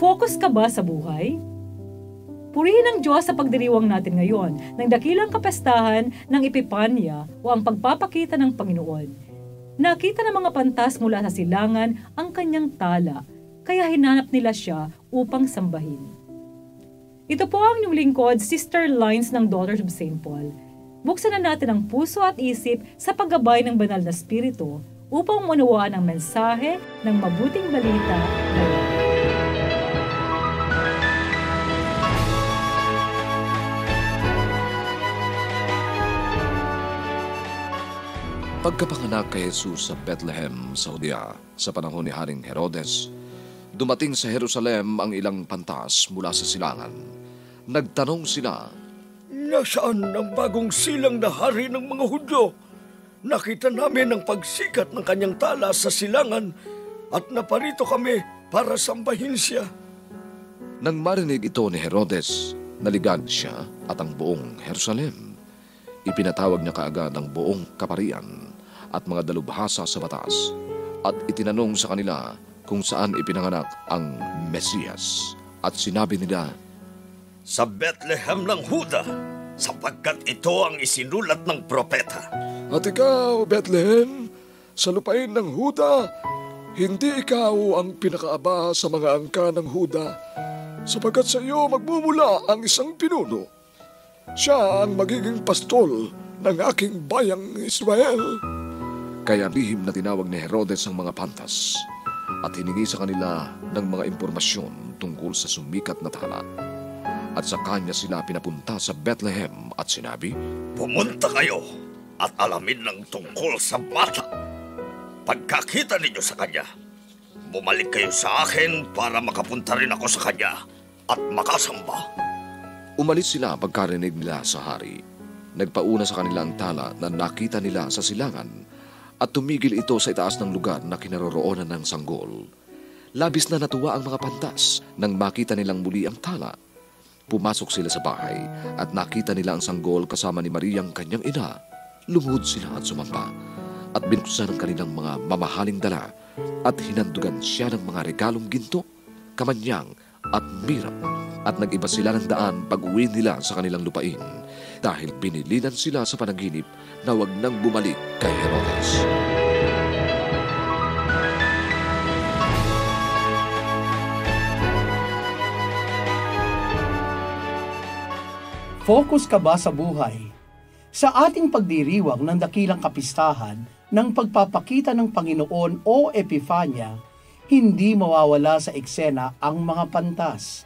Focus ka ba sa buhay? Purihin ang Diyos sa pagdiriwang natin ngayon ng dakilang kapestahan ng Epipanya o ang pagpapakita ng Panginoon. Nakita ng mga pantas mula sa silangan ang kanyang tala, kaya hinanap nila siya upang sambahin. Ito po ang inyong lingkod, Sister Lines ng Daughters of St. Paul. Buksan na natin ang puso at isip sa paggabay ng banal na spirito upang maunawaan ang mensahe ng mabuting balita ngayon. Pagkapanganak kay Jesus sa Bethlehem, sa Judea, sa panahon ni Haring Herodes, dumating sa Jerusalem ang ilang pantas mula sa silangan. Nagtanong sila, "Nasaan ang bagong silang na hari ng mga Hudyo? Nakita namin ang pagsikat ng kanyang tala sa silangan at naparito kami para sambahin siya." Nang marinig ito ni Herodes, naligad siya at ang buong Jerusalem. Ipinatawag niya kaagad ang buong kaparian at mga dalubhasa sa batas at itinanong sa kanila kung saan ipinanganak ang Mesiyas. At sinabi nila, "Sa Bethlehem ng Huda, sapagkat ito ang isinulat ng propeta." At ikaw, Bethlehem, sa lupain ng Huda, hindi ikaw ang pinakaaba sa mga angka ng Huda, sapagkat sa iyo magmumula ang isang pinuno. Siya ang magiging pastol ng aking bayang Israel. Kaya lihim na tinawag ni Herodes ang mga pantas at hiningi sa kanila ng mga impormasyon tungkol sa sumikat na tala. At sa kanya sila pinapunta sa Bethlehem at sinabi, "Pumunta kayo at alamin ng tungkol sa bata. Pagkakita ninyo sa kanya, bumalik kayo sa akin para makapunta rin ako sa kanya at makasamba." Umalis sila pagkarinig nila sa hari. Nagpauna sa kanila ang tala na nakita nila sa silangan at tumigil ito sa itaas ng lugar na kinaroroonan ng sanggol. Labis na natuwa ang mga pantas nang makita nilang muli ang tala. Pumasok sila sa bahay at nakita nila ang sanggol kasama ni Mariang kanyang ina. Lumuhod sila at sumamba at binuksan ang kanilang mga mamahaling dala at hinandugan siya ng mga regalong ginto, kamanyang at mira. At nag-iba sila ng daan pag-uwi nila sa kanilang lupain dahil pinilinan sila sa panaginip na wag nang bumalik kay Herodes. Focus ka ba sa buhay? Sa ating pagdiriwang ng dakilang kapistahan ng pagpapakita ng Panginoon o Epifanya, hindi mawawala sa eksena ang mga pantas.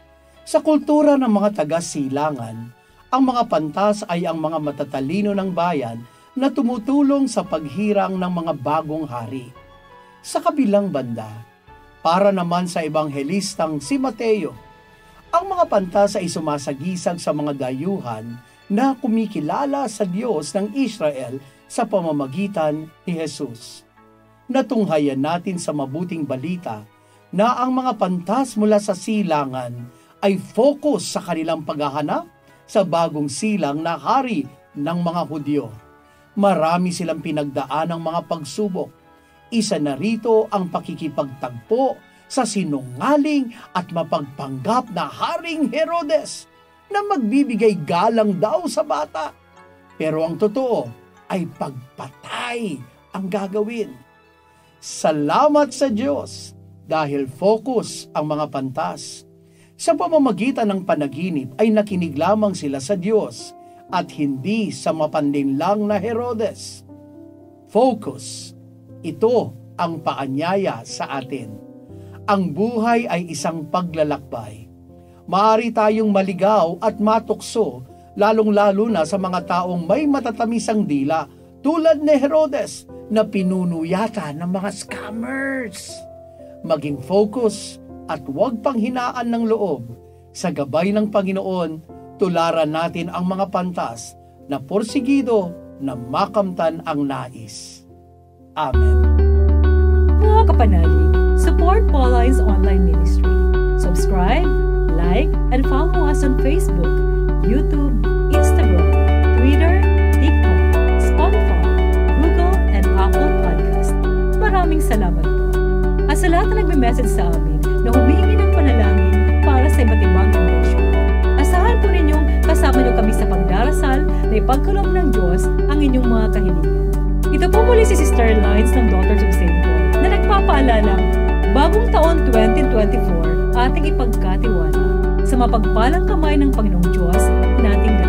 Sa kultura ng mga taga-silangan, ang mga pantas ay ang mga matatalino ng bayan na tumutulong sa paghirang ng mga bagong hari. Sa kabilang banda, para naman sa ebanghelistang si Mateo, ang mga pantas ay sumasagisag sa mga dayuhan na kumikilala sa Diyos ng Israel sa pamamagitan ni Jesus. Natunghayan natin sa mabuting balita na ang mga pantas mula sa silangan ay focus sa kanilang paghahanap sa bagong silang na hari ng mga Hudyo. Marami silang pinagdaan ng mga pagsubok. Isa na rito ang pakikipagtagpo sa sinungaling at mapagpanggap na Haring Herodes na magbibigay galang daw sa bata. Pero ang totoo ay pagpatay ang gagawin. Salamat sa Diyos dahil focus ang mga pantas. Sa pamamagitan ng panaginip ay nakinig lamang sila sa Diyos at hindi sa mapanlinlang na Herodes. Focus. Ito ang paanyaya sa atin. Ang buhay ay isang paglalakbay. Maaari tayong maligaw at matukso, lalong-lalo na sa mga taong may matatamisang dila tulad ni Herodes na pinuno yata ng mga scammers. Maging focus at huwag panghinaan ng loob. Sa gabay ng Panginoon, tularan natin ang mga pantas na porsigido na makamtan ang nais. Amen. Mga kapanalig, support Pauline's online ministry. Subscribe, like, and follow us on Facebook, YouTube, Instagram, Twitter, TikTok, Spotify, Google, and Apple Podcast. Maraming salamat po. At sa lahat na nagme-message sa amin na humihingi ng panalangin, ipagkaloob ng Diyos ang inyong mga kahilingan. Ito po muli si Sister Lines ng Daughters of St. Paul na nagpapaalalang bagong taon 2024 ating ipagkatiwala sa mapagpalang kamay ng Panginoong Diyos nating